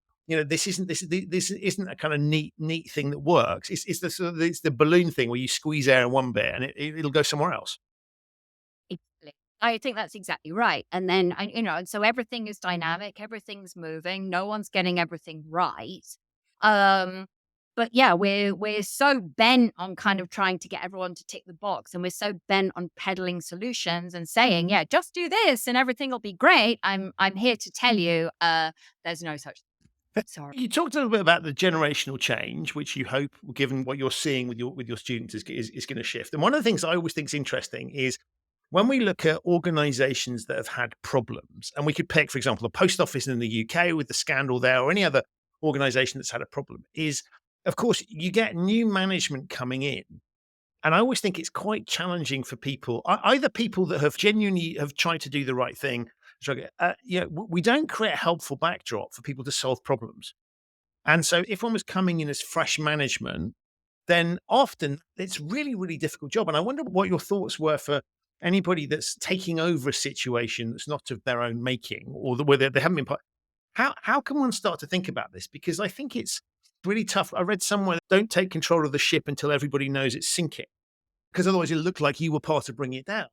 this isn't a kind of neat thing that works. It's the sort of, it's the balloon thing where you squeeze air in one bit and it'll go somewhere else. Exactly. I think that's exactly right. And then, and so everything is dynamic, everything's moving, no one's getting everything right. Um, But yeah, we're so bent on kind of trying to get everyone to tick the box, and we're so bent on peddling solutions and saying, yeah, just do this and everything will be great. I'm here to tell you, there's no such. Sorry. You talked a little bit about the generational change, which you hope, given what you're seeing with your students, is going to shift. And one of the things I always think is interesting is when we look at organizations that have had problems, and we could pick, for example, the post office in the UK with the scandal there, or any other organization that's had a problem, is, of course, you get new management coming in. And I always think it's quite challenging for people, either people that have genuinely have tried to do the right thing. We don't create a helpful backdrop for people to solve problems. And so if one was coming in as fresh management, then often it's really, really difficult job. And I wonder what your thoughts were for anybody that's taking over a situation that's not of their own making, or where they haven't been part. How can one start to think about this? Because I think it's really tough. I read somewhere, don't take control of the ship until everybody knows it's sinking, because otherwise it'll look like you were part of bringing it down.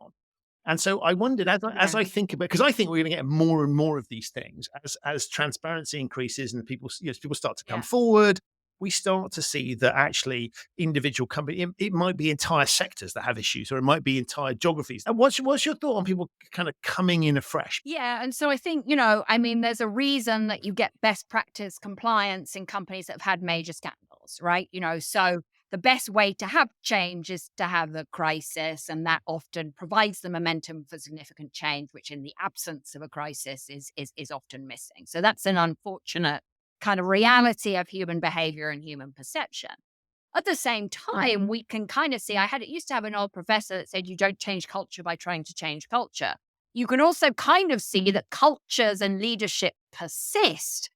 And so I wondered, as I think about, because I think we're going to get more and more of these things as transparency increases and people start to come forward. We start to see that actually individual company, it might be entire sectors that have issues, or it might be entire geographies. And what's your thought on people kind of coming in afresh? Yeah. And so I think, there's a reason that you get best practice compliance in companies that have had major scandals, right? So the best way to have change is to have the crisis, and that often provides the momentum for significant change, which in the absence of a crisis is often missing. So that's an unfortunate kind of reality of human behavior and human perception. At the same time, we can kind of see, used to have an old professor that said, you don't change culture by trying to change culture. You can also kind of see that cultures and leadership persist.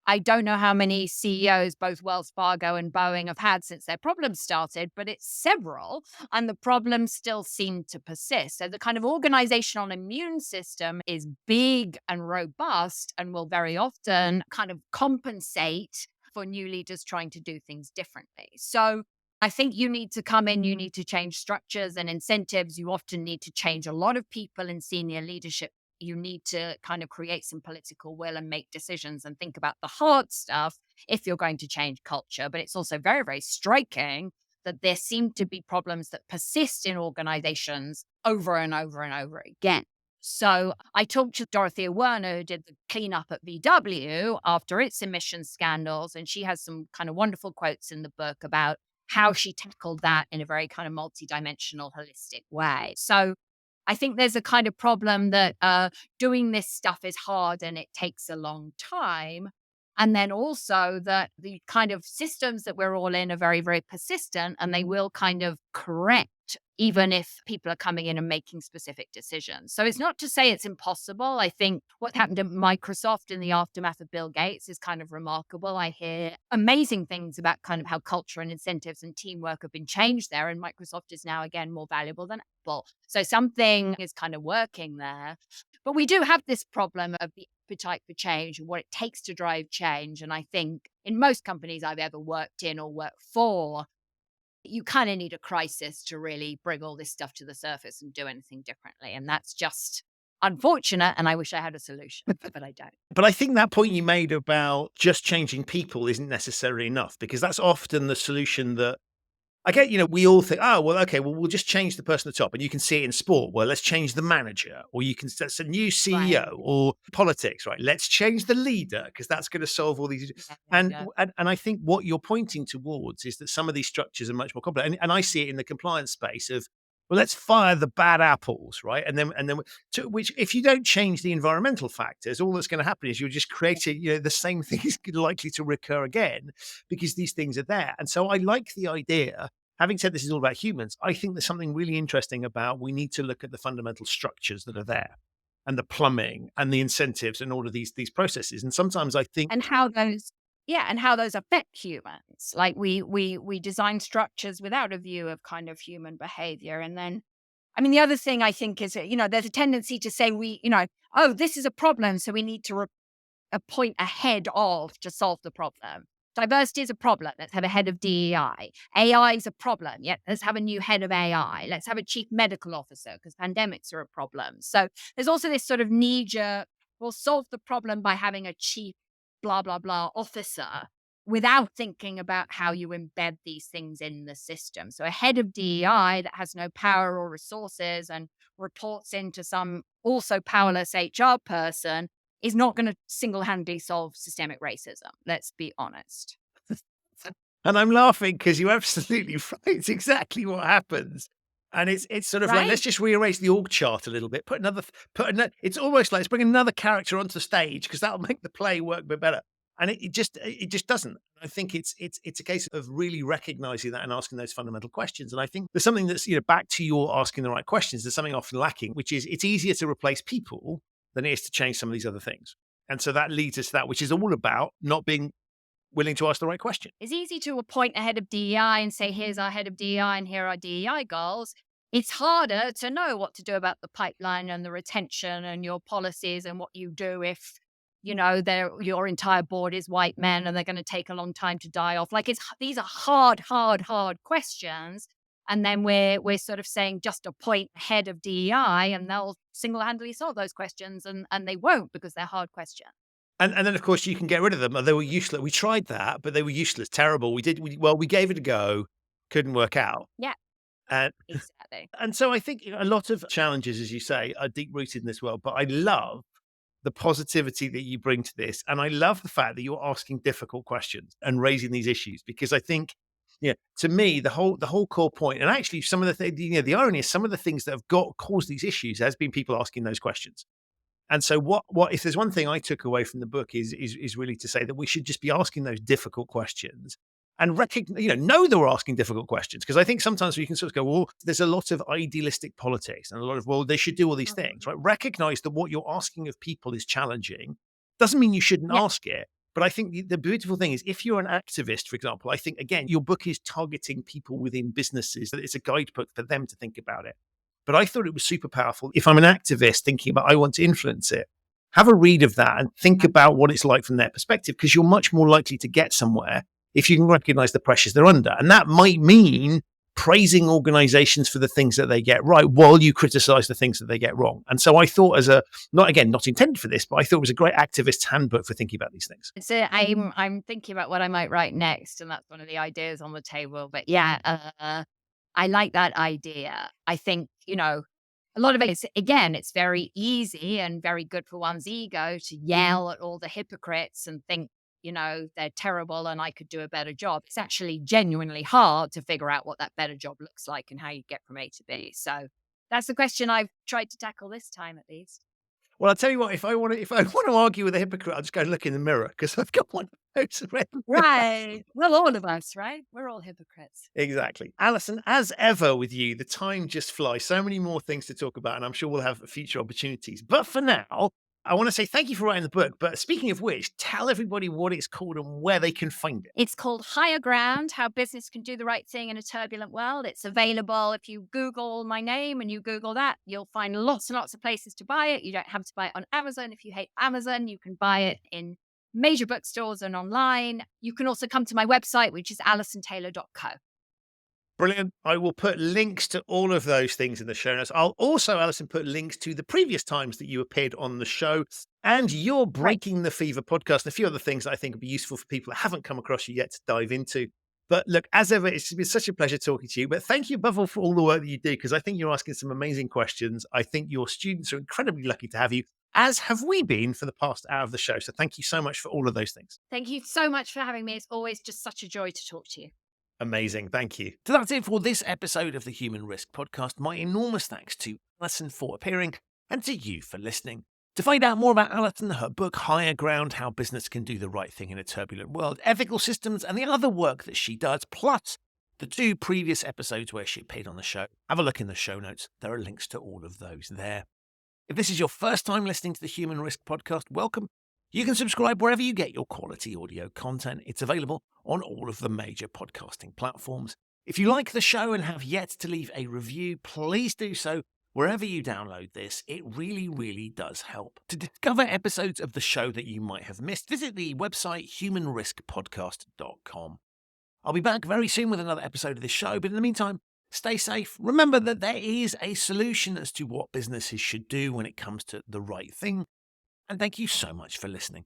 I don't know how many CEOs both Wells Fargo and Boeing have had since their problems started, but it's several, and the problems still seem to persist. So the kind of organizational immune system is big and robust, and will very often kind of compensate for new leaders trying to do things differently. So I think you need to come in, you need to change structures and incentives. You often need to change a lot of people in senior leadership. You need to kind of create some political will and make decisions and think about the hard stuff if you're going to change culture. But it's also very, very striking that there seem to be problems that persist in organizations over and over and over again. So I talked to Dorothea Werner, who did the cleanup at VW after its emissions scandals, and she has some kind of wonderful quotes in the book about how she tackled that in a very kind of multidimensional, holistic way. So I think there's a kind of problem that doing this stuff is hard and it takes a long time. And then also that the kind of systems that we're all in are very, very persistent, and they will kind of correct even if people are coming in and making specific decisions. So it's not to say it's impossible. I think what happened at Microsoft in the aftermath of Bill Gates is kind of remarkable. I hear amazing things about kind of how culture and incentives and teamwork have been changed there. And Microsoft is now, again, more valuable than Apple. So something is kind of working there. But we do have this problem of the appetite for change and what it takes to drive change. And I think in most companies I've ever worked in or worked for, you kind of need a crisis to really bring all this stuff to the surface and do anything differently. And that's just unfortunate. And I wish I had a solution, but I don't. But I think that point you made about just changing people isn't necessarily enough, because that's often the solution that I get, we all think, oh, well, okay, well, we'll just change the person at the top. And you can see it in sport. Well, let's change the manager, or that's a new CEO, Right. or politics, right? Let's change the leader, because that's going to solve all these. Yeah. And I think what you're pointing towards is that some of these structures are much more complex. And I see it in the compliance space of, well, let's fire the bad apples, right? And then which, if you don't change the environmental factors, all that's going to happen is you're just creating, the same thing is likely to recur again, because these things are there. And so I like the idea. Having said this is all about humans, I think there's something really interesting about, we need to look at the fundamental structures that are there, and the plumbing and the incentives and all of these processes. And sometimes I think, And how those affect humans. Like we design structures without a view of kind of human behavior. And then, the other thing I think is, there's a tendency to say this is a problem, so we need to appoint a head of to solve the problem. Diversity is a problem. Let's have a head of DEI. AI is a problem. Yet let's have a new head of AI. Let's have a chief medical officer, because pandemics are a problem. So there's also this sort of knee-jerk, we'll solve the problem by having a chief blah, blah, blah officer. without thinking about how you embed these things in the system. So a head of DEI that has no power or resources and reports into some also powerless HR person is not going to single-handedly solve systemic racism. Let's be honest. And I'm laughing because you're absolutely right. It's exactly what happens. And it's sort of like, Right? let's just rearrange the org chart a little bit. It's almost like let's bring another character onto stage because that'll make the play work a bit better. And it just doesn't. I think it's a case of really recognizing that and asking those fundamental questions. And I think there's something that's, back to your asking the right questions. There's something often lacking, which is it's easier to replace people than it is to change some of these other things. And so that leads us to that, which is all about not being willing to ask the right question. It's easy to appoint a head of DEI and say, here's our head of DEI and here are DEI goals. It's harder to know what to do about the pipeline and the retention and your policies and what you do if, your entire board is white men and they're going to take a long time to die off. Like these are hard questions. And then we're sort of saying just appoint a head of DEI and they'll single-handedly solve those questions. And they won't because they're hard questions. And then, of course, you can get rid of them. They were useless. We tried that, but they were useless, terrible. We gave it a go, couldn't work out. Yeah, and exactly. And so I think a lot of challenges, as you say, are deep-rooted in this world. But I love the positivity that you bring to this. And I love the fact that you're asking difficult questions and raising these issues, because I think, to me, the whole core point, and actually some of the things, the irony is some of the things that have caused these issues has been people asking those questions. And so what if there's one thing I took away from the book is really to say that we should just be asking those difficult questions and know that we're asking difficult questions. Because I think sometimes we can sort of go, well, there's a lot of idealistic politics and a lot of, well, they should do all these things, right? Recognize that what you're asking of people is challenging. Doesn't mean you shouldn't ask it. But I think the beautiful thing is if you're an activist, for example, I think, again, your book is targeting people within businesses, that it's a guidebook for them to think about it. But I thought it was super powerful. If I'm an activist thinking about I want to influence it, have a read of that and think about what it's like from their perspective, because you're much more likely to get somewhere if you can recognize the pressures they're under. And that might mean praising organizations for the things that they get right while you criticize the things that they get wrong. And so I thought not intended for this, but I thought it was a great activist's handbook for thinking about these things. So I'm thinking about what I might write next, and that's one of the ideas on the table. But I like that idea. I think, a lot of it is, again, it's very easy and very good for one's ego to yell at all the hypocrites and think, they're terrible and I could do a better job. It's actually genuinely hard to figure out what that better job looks like and how you get from A to B. So that's the question I've tried to tackle this time, at least. Well, I'll tell you what, if I want to argue with a hypocrite, I'll just go and look in the mirror because I've got one of those already. Right. Well, all of us, right? We're all hypocrites. Exactly. Alison, as ever with you, the time just flies. So many more things to talk about, and I'm sure we'll have future opportunities. But for now, I want to say thank you for writing the book. But speaking of which, tell everybody what it's called and where they can find it. It's called Higher Ground, How Business Can Do the Right Thing in a Turbulent World. It's available. If you Google my name and you Google that, you'll find lots and lots of places to buy it. You don't have to buy it on Amazon. If you hate Amazon, you can buy it in major bookstores and online. You can also come to my website, which is alisontaylor.co. Brilliant. I will put links to all of those things in the show notes. I'll also, Alison, put links to the previous times that you appeared on the show and your Breaking the Fever podcast and a few other things that I think would be useful for people that haven't come across you yet to dive into. But look, as ever, it's been such a pleasure talking to you. But thank you above all for all the work that you do, because I think you're asking some amazing questions. I think your students are incredibly lucky to have you, as have we been for the past hour of the show. So thank you so much for all of those things. Thank you so much for having me. It's always just such a joy to talk to you. Amazing. Thank you. So that's it for this episode of the Human Risk Podcast. My enormous thanks to Alison for appearing and to you for listening. To find out more about Alison, her book, Higher Ground, How Business Can Do the Right Thing in a Turbulent World, ethical systems, and the other work that she does, plus the 2 previous episodes where she appeared on the show, have a look in the show notes. There are links to all of those there. If this is your first time listening to the Human Risk Podcast, welcome. You can subscribe wherever you get your quality audio content. It's available on all of the major podcasting platforms. If you like the show and have yet to leave a review, please do so wherever you download this. It really, really does help. To discover episodes of the show that you might have missed, visit the website humanriskpodcast.com. I'll be back very soon with another episode of this show, but in the meantime, stay safe. Remember that there is a solution as to what businesses should do when it comes to the right thing. And thank you so much for listening.